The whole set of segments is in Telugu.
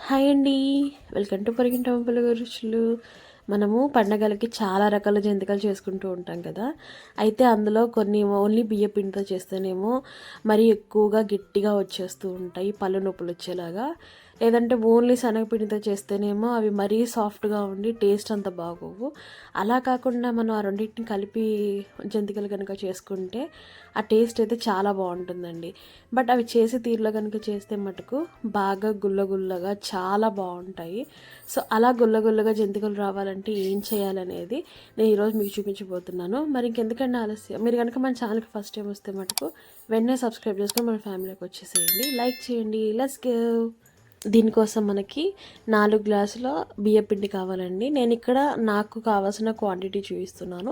హాయ్ అండి. వెల్కమ్ టు పరిగింట పంపల రుచులు. మనము పండగలకి చాలా రకాల జంతికలు చేసుకుంటూ ఉంటాం కదా. అయితే అందులో కొన్ని ఓన్లీ బియ్య పిండితో చేస్తేనేమో మరీ ఎక్కువగా గట్టిగా వచ్చేస్తూ ఉంటాయి, పళ్ళు నొప్పులు వచ్చేలాగా. లేదంటే ఓన్లీ శనగపిండితో చేస్తేనేమో అవి మరీ సాఫ్ట్గా ఉండి టేస్ట్ అంత బాగోవు. అలా కాకుండా మనం ఆ రెండింటిని కలిపి జంతికలు కనుక చేసుకుంటే ఆ టేస్ట్ అయితే చాలా బాగుంటుందండి. బట్ అవి చేసే తీరులో కనుక చేస్తే మటుకు బాగా గుల్లగుల్లగా చాలా బాగుంటాయి. సో అలా గుల్లగుల్లగా జంతికలు రావాలంటే ఏం చేయాలనేది నేను ఈరోజు మీకు చూపించబోతున్నాను. మరి ఇంకెందుకంటే ఆలస్యం, మీరు కనుక మన ఛానల్కి ఫస్ట్ టైం వస్తే మటుకు వెంటనే సబ్స్క్రైబ్ చేసుకొని మన ఫ్యామిలీకి వచ్చేసేయండి, లైక్ చేయండి. Let's go. దీనికోసం మనకి 4 గ్లాసుల బియ్యపిండి కావాలండి. నేను ఇక్కడ నాకు కావాల్సిన క్వాంటిటీ చూపిస్తున్నాను.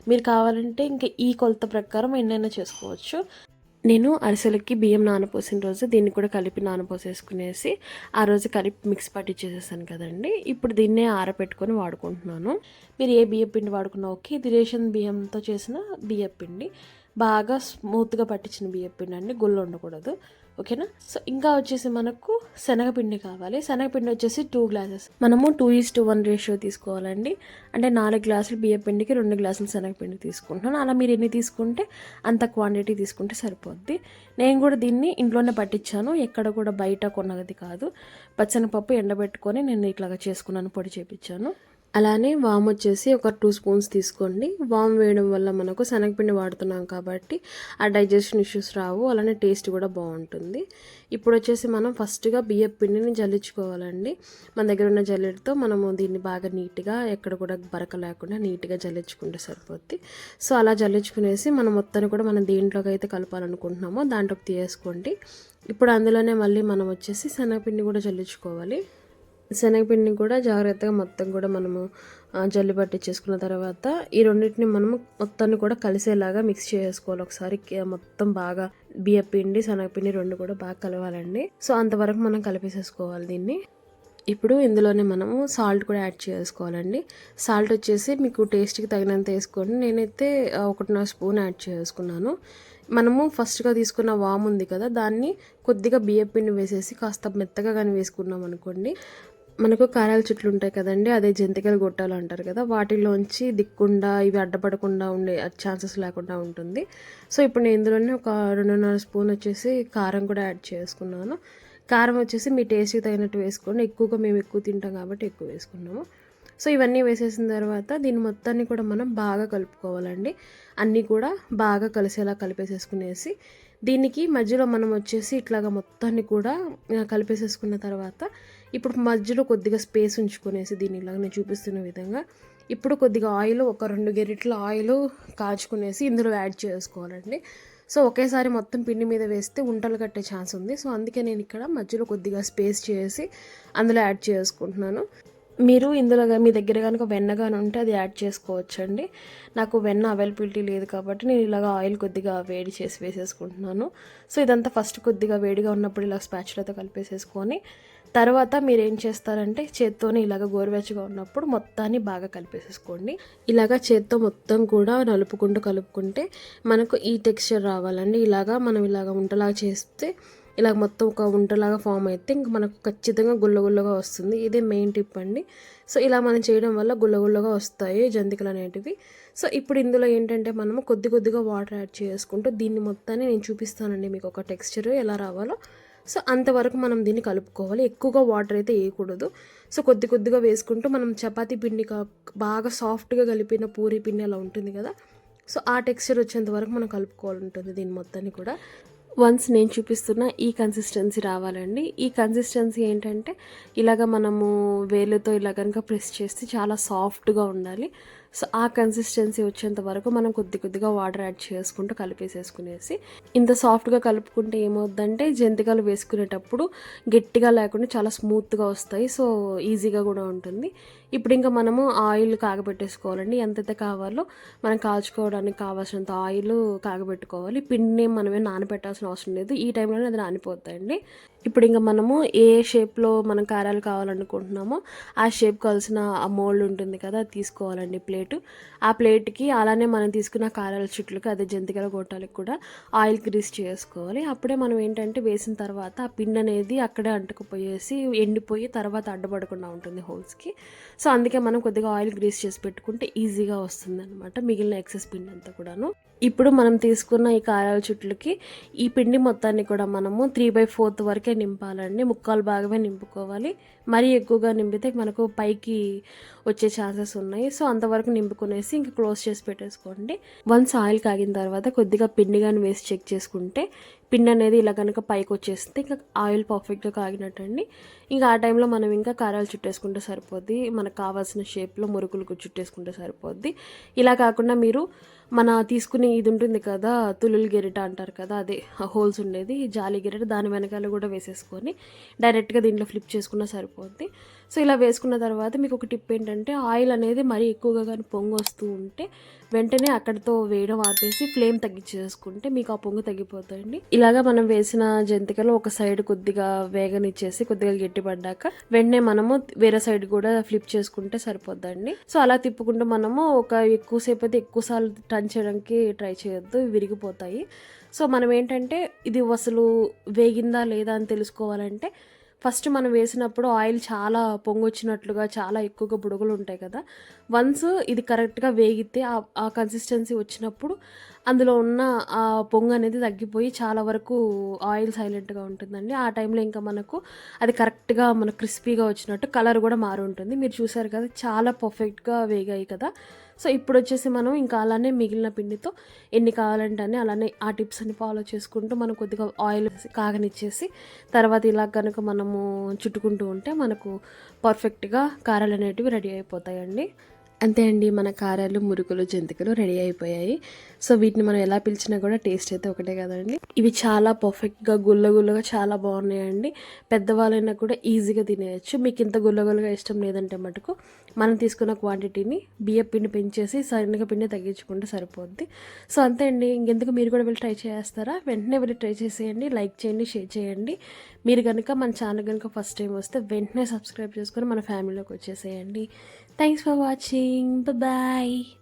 మీరు కావాలంటే ఇంకా ఈ కొలత ప్రకారం ఎన్నైనా చేసుకోవచ్చు. నేను అరిసెలకి బియ్యం నానపోసిన రోజు దీన్ని కూడా కలిపి నానపోసేసుకునేసి ఆ రోజు కలిపి మిక్స్ పట్టించేసేసాను కదండి. ఇప్పుడు దీన్నే ఆరబెట్టుకొని వాడుకుంటున్నాను. మీరు ఏ బియ్యపిండి వాడుకున్నా ఓకే. ఇది రేషన్ బియ్యంతో చేసిన బియ్యపిండి, బాగా స్మూత్గా పట్టించిన బియ్యపిండి అండి, గుళ్ళు ఉండకూడదు. ఓకేనా. సో ఇంకా వచ్చేసి మనకు శనగపిండి కావాలి. శనగపిండి వచ్చేసి 2 గ్లాసెస్. మనము 2:1 రేషియో తీసుకోవాలండి. అంటే 4 గ్లాసులు బియ్యపిండికి 2 గ్లాసులు శనగపిండి తీసుకుంటున్నాను. అలా మీరు ఎన్ని తీసుకుంటే అంత క్వాంటిటీ తీసుకుంటే సరిపోద్ది. నేను కూడా దీన్ని ఇంట్లోనే పట్టించాను, ఎక్కడ కూడా బయట కొన్నది కాదు. పచ్చనపప్పు ఎండబెట్టుకొని నేను ఇట్లాగా చేసుకున్నాను, పొడి చేపించాను. అలానే వామ్ వచ్చేసి ఒక 2 స్పూన్స్ తీసుకోండి. వామ్ వేయడం వల్ల మనకు శనగపిండి వాడుతున్నాం కాబట్టి ఆ డైజెషన్ ఇష్యూస్ రావు, అలానే టేస్ట్ కూడా బాగుంటుంది. ఇప్పుడు వచ్చేసి మనం ఫస్ట్గా బియ్యం పిండిని జల్లించుకోవాలండి. మన దగ్గర ఉన్న జల్లెడతో మనము దీన్ని బాగా నీట్గా, ఎక్కడ కూడా బరక లేకుండా నీట్గా జల్లించుకుంటే సరిపోద్ది. సో అలా జల్లించుకునేసి మనం మొత్తాన్ని కూడా మనం దేంట్లోకి అయితే కలపాలనుకుంటున్నామో దాంట్లోకి తీసుకోండి. ఇప్పుడు అందులోనే మళ్ళీ మనం వచ్చేసి శనగపిండి కూడా జల్లించుకోవాలి. శనగపిండిని కూడా జాగ్రత్తగా మొత్తం కూడా మనము జల్లి పట్టించేసుకున్న తర్వాత ఈ రెండింటిని మనము మొత్తాన్ని కూడా కలిసేలాగా మిక్స్ చేసుకోవాలి. ఒకసారి మొత్తం బాగా బియ్యపిండి శనగపిండి రెండు కూడా బాగా కలవాలండి. సో అంతవరకు మనం కలిపేసేసుకోవాలి దీన్ని. ఇప్పుడు ఇందులోనే మనము సాల్ట్ కూడా యాడ్ చేసుకోవాలండి. సాల్ట్ వచ్చేసి మీకు టేస్ట్కి తగినంత వేసుకోండి. నేనైతే 1.5 స్పూన్ యాడ్ చేసుకున్నాను. మనము ఫస్ట్గా తీసుకున్న వాము ఉంది కదా, దాన్ని కొద్దిగా బియ్యపిండి వేసేసి కాస్త మెత్తగా కానీ వేసుకున్నాం అనుకోండి, మనకు కారాల చుట్లు ఉంటాయి కదండి, అదే జంతికలు గొట్టాలు అంటారు కదా, వాటిలోంచి దిక్కుండా ఇవి అడ్డపడకుండా ఉండే ఛాన్సెస్ లేకుండా ఉంటుంది. సో ఇప్పుడు నేను ఇందులోనే ఒక 2.5 స్పూన్ వచ్చేసి కారం కూడా యాడ్ చేసుకున్నాను. కారం వచ్చేసి మీ టేస్ట్కి తగినట్టు వేసుకోండి. ఎక్కువగా మేము ఎక్కువ తింటాం కాబట్టి ఎక్కువ వేసుకున్నాము. సో ఇవన్నీ వేసేసిన తర్వాత దీన్ని మొత్తాన్ని కూడా మనం బాగా కలుపుకోవాలండి. అన్నీ కూడా బాగా కలిసేలా కలిపేసేసుకునేసి దీనికి మధ్యలో మనం వచ్చేసి ఇట్లాగా మొత్తాన్ని కూడా కలిపేసేసుకున్న తర్వాత ఇప్పుడు మధ్యలో కొద్దిగా స్పేస్ ఉంచుకునేసి దీన్ని ఇలాగ నేను చూపిస్తున్న విధంగా ఇప్పుడు కొద్దిగా ఆయిల్, ఒక 2 గరిటెల ఆయిల్ కాచుకునేసి ఇందులో యాడ్ చేసుకోవాలండి. సో ఒకేసారి మొత్తం పిండి మీద వేస్తే ఉంటలు కట్టే ఛాన్స్ ఉంది. సో అందుకే నేను ఇక్కడ మధ్యలో కొద్దిగా స్పేస్ చేసి అందులో యాడ్ చేసుకుంటున్నాను. మీరు ఇందులో మీ దగ్గర కనుక వెన్నగానే ఉంటే అది యాడ్ చేసుకోవచ్చండి. నాకు వెన్న అవైలబిలిటీ లేదు కాబట్టి నేను ఇలాగ ఆయిల్ కొద్దిగా వేడి చేసి వేసేసుకుంటున్నాను. సో ఇదంతా ఫస్ట్ కొద్దిగా వేడిగా ఉన్నప్పుడు ఇలా స్పాచులతో కలిపేసేసుకొని తర్వాత మీరు ఏం చేస్తారంటే చేత్తోనే ఇలాగ గోరువెచ్చగా ఉన్నప్పుడు మొత్తాన్ని బాగా కలిపేసేసుకోండి. ఇలాగ చేత్తో మొత్తం కూడా నలుపుకుంటూ కలుపుకుంటే మనకు ఈ టెక్స్చర్ రావాలండి. ఇలాగా మనం ఇలాగ ఉంటలాగా చేస్తే ఇలా మొత్తం ఒక ఉంటలాగా ఫామ్ అయితే ఇంక మనకు ఖచ్చితంగా గుల్లగుల్లగా వస్తుంది. ఇదే మెయిన్ టిప్ అండి. సో ఇలా మనం చేయడం వల్ల గుల్లగుల్లగా వస్తాయి జంతికలు అనేటివి. సో ఇప్పుడు ఇందులో ఏంటంటే మనము కొద్దిగా వాటర్ యాడ్ చేసుకుంటూ దీన్ని మొత్తాన్ని నేను చూపిస్తానండి మీకు ఒక టెక్స్చర్ ఎలా రావాలో. సో అంతవరకు మనం దీన్ని కలుపుకోవాలి. ఎక్కువగా వాటర్ అయితే వేయకూడదు. సో కొద్దిగా వేసుకుంటూ మనం చపాతీ పిండి బాగా సాఫ్ట్గా కలిపిన పూరి పిండి అలా ఉంటుంది కదా, సో ఆ టెక్స్చర్ వచ్చేంత వరకు మనం కలుపుకోవాలి ఉంటుంది దీన్ని మొత్తాన్ని కూడా. వన్స్ నేను చూపిస్తున్న ఈ కన్సిస్టెన్సీ రావాలండి. ఈ కన్సిస్టెన్సీ ఏంటంటే ఇలాగ మనము వేలుతో ఇలా కనుక ప్రెస్ చేస్తే చాలా సాఫ్ట్గా ఉండాలి. సో ఆ కన్సిస్టెన్సీ వచ్చేంత వరకు మనం కొద్దిగా వాటర్ యాడ్ చేసుకుంటూ కలిపేసేసుకునేసి ఇంత సాఫ్ట్గా కలుపుకుంటే ఏమవుద్దంటే జంతికలు వేసుకునేటప్పుడు గట్టిగా లేకుండా చాలా స్మూత్గా వస్తాయి. సో ఈజీగా కూడా ఉంటుంది. ఇప్పుడు ఇంకా మనము ఆయిల్ కాగబెట్టేసుకోవాలండి. ఎంతైతే కావాలో మనం కాల్చుకోవడానికి కావాల్సినంత ఆయిల్ కాగబెట్టుకోవాలి. పిండిని మనమే నానబెట్టాల్సిన అవసరం లేదు. ఈ టైంలోనే అది నానిపోతాయండి. ఇప్పుడు ఇంక మనము ఏ షేప్లో మనం కారాలు కావాలనుకుంటున్నామో ఆ షేప్ కావాల్సిన ఆ మోల్డ్ ఉంటుంది కదా, అది తీసుకోవాలండి ప్లేటు. ఆ ప్లేట్కి అలానే మనం తీసుకున్న కారాల చుట్లకి, అదే జంతికల గొట్టాలకు కూడా ఆయిల్ గ్రీస్ చేసుకోవాలి. అప్పుడే మనం ఏంటంటే వేసిన తర్వాత ఆ పిండి అనేది అక్కడే అంటుకుపోయేసి ఎండిపోయి తర్వాత అడ్డపడకుండా ఉంటుంది హోల్స్కి. సో అందుకే మనం కొద్దిగా ఆయిల్ గ్రీస్ చేసి పెట్టుకుంటే ఈజీగా వస్తుంది అనమాట మిగిలిన ఎక్సెస్ పిండి అంతా కూడాను. ఇప్పుడు మనం తీసుకున్న ఈ కారాల చుట్లకి ఈ పిండి మొత్తాన్ని కూడా మనము 3/4 వరకే నింపాలండి. ముక్కాలు భాగమే నింపుకోవాలి. మరీ ఎక్కువగా నింపితే మనకు పైకి వచ్చే ఛాన్సెస్ ఉన్నాయి. సో అంతవరకు నింపుకునేసి ఇంకా క్లోజ్ చేసి పెట్టేసుకోండి. వన్స్ ఆయిల్ కాగిన తర్వాత కొద్దిగా పిండి కానీ వేసి చెక్ చేసుకుంటే పిండి అనేది ఇలా కనుక పైకి వచ్చేస్తే ఇంకా ఆయిల్ పర్ఫెక్ట్గా కాగినట్టండి. ఇంకా ఆ టైంలో మనం ఇంకా కారాలు చుట్టేసుకుంటే సరిపోద్ది. మనకు కావాల్సిన షేప్లో మురుకులు చుట్టేసుకుంటే సరిపోద్ది. ఇలా కాకుండా మీరు మన తీసుకునే ఇది ఉంటుంది కదా, తులులు గెరిట అంటారు కదా, అదే హోల్స్ ఉండేది జాలి గెరిట, దాని వెనకాల కూడా వేసేసుకొని డైరెక్ట్గా దీంట్లో ఫ్లిప్ చేసుకున్నా సరిపోద్ది. సో ఇలా వేసుకున్న తర్వాత మీకు ఒక టిప్ ఏంటంటే, ఆయిల్ అనేది మరీ ఎక్కువగా కానీ పొంగు వస్తూ ఉంటే వెంటనే అక్కడితో వేయడం ఆపేసి ఫ్లేమ్ తగ్గించేసుకుంటే మీకు ఆ పొంగు తగ్గిపోతాయండి. ఇలాగా మనం వేసిన జంతికలు ఒక సైడ్ కొద్దిగా వేగనిచ్చేసి కొద్దిగా గట్టిపడ్డాక వెంటనే మనము వేరే సైడ్ కూడా ఫ్లిప్ చేసుకుంటే సరిపోద్దండి. సో అలా తిప్పుకుంటూ మనము ఒక ఎక్కువసేపు అయితే ఎక్కువసార్లు టర్న్ చేయడానికి ట్రై చేయొద్దు, విరిగిపోతాయి. సో మనం ఏంటంటే ఇది అసలు వేగిందా లేదా అని తెలుసుకోవాలంటే ఫస్ట్ మనం వేసినప్పుడు ఆయిల్ చాలా పొంగొచ్చినట్లుగా చాలా ఎక్కువగా బుడగలు ఉంటాయి కదా, వన్స్ ఇది కరెక్ట్గా వేగితే ఆ కన్సిస్టెన్సీ వచ్చినప్పుడు అందులో ఉన్న ఆ పొంగు అనేది తగ్గిపోయి చాలా వరకు ఆయిల్ సైలెంట్గా ఉంటుందండి. ఆ టైంలో ఇంకా మనకు అది కరెక్ట్గా మనకు క్రిస్పీగా వచ్చినట్టు కలర్ కూడా మారి ఉంటుంది. మీరు చూసారు కదా, చాలా పర్ఫెక్ట్గా వేగాయి కదా. సో ఇప్పుడు వచ్చేసి మనం ఇంకా అలానే మిగిలిన పిండితో ఎన్ని కావాలంటే అని అలానే ఆ టిప్స్ అని ఫాలో చేసుకుంటూ మనం కొద్దిగా ఆయిల్ కాగనిచ్చేసి తర్వాత ఇలా కనుక మనము చుట్టుకుంటూ ఉంటే మనకు పర్ఫెక్ట్గా కారాలు అనేటివి రెడీ అయిపోతాయండి. అంతే అండి, మన కారాలు, మురుకులు, జంతికలు రెడీ అయిపోయాయి. సో వీటిని మనం ఎలా పిలిచినా కూడా టేస్ట్ అయితే ఒకటే కదండి. ఇవి చాలా పర్ఫెక్ట్గా గుల్లగుల్లగా చాలా బాగున్నాయండి. పెద్దవాళ్ళైనా కూడా ఈజీగా తినేయచ్చు. మీకు ఇంత గుల్లగుల్లగా ఇష్టం లేదంటే మటుకు మనం తీసుకున్న క్వాంటిటీని బియ్యం పిండి పెంచేసి శనగ పిండి తగ్గించుకుంటే సరిపోద్ది. సో అంతే అండి, ఇంకెందుకు మీరు కూడా వెళ్ళి ట్రై చేస్తారా? వెంటనే వెళ్ళి ట్రై చేసేయండి, లైక్ చేయండి, షేర్ చేయండి. మీరు కనుక మన ఛానల్ కనుక ఫస్ట్ టైం వస్తే వెంటనే సబ్స్క్రైబ్ చేసుకొని మన ఫ్యామిలీలోకి వచ్చేసేయండి. Thanks for watching. Bye bye.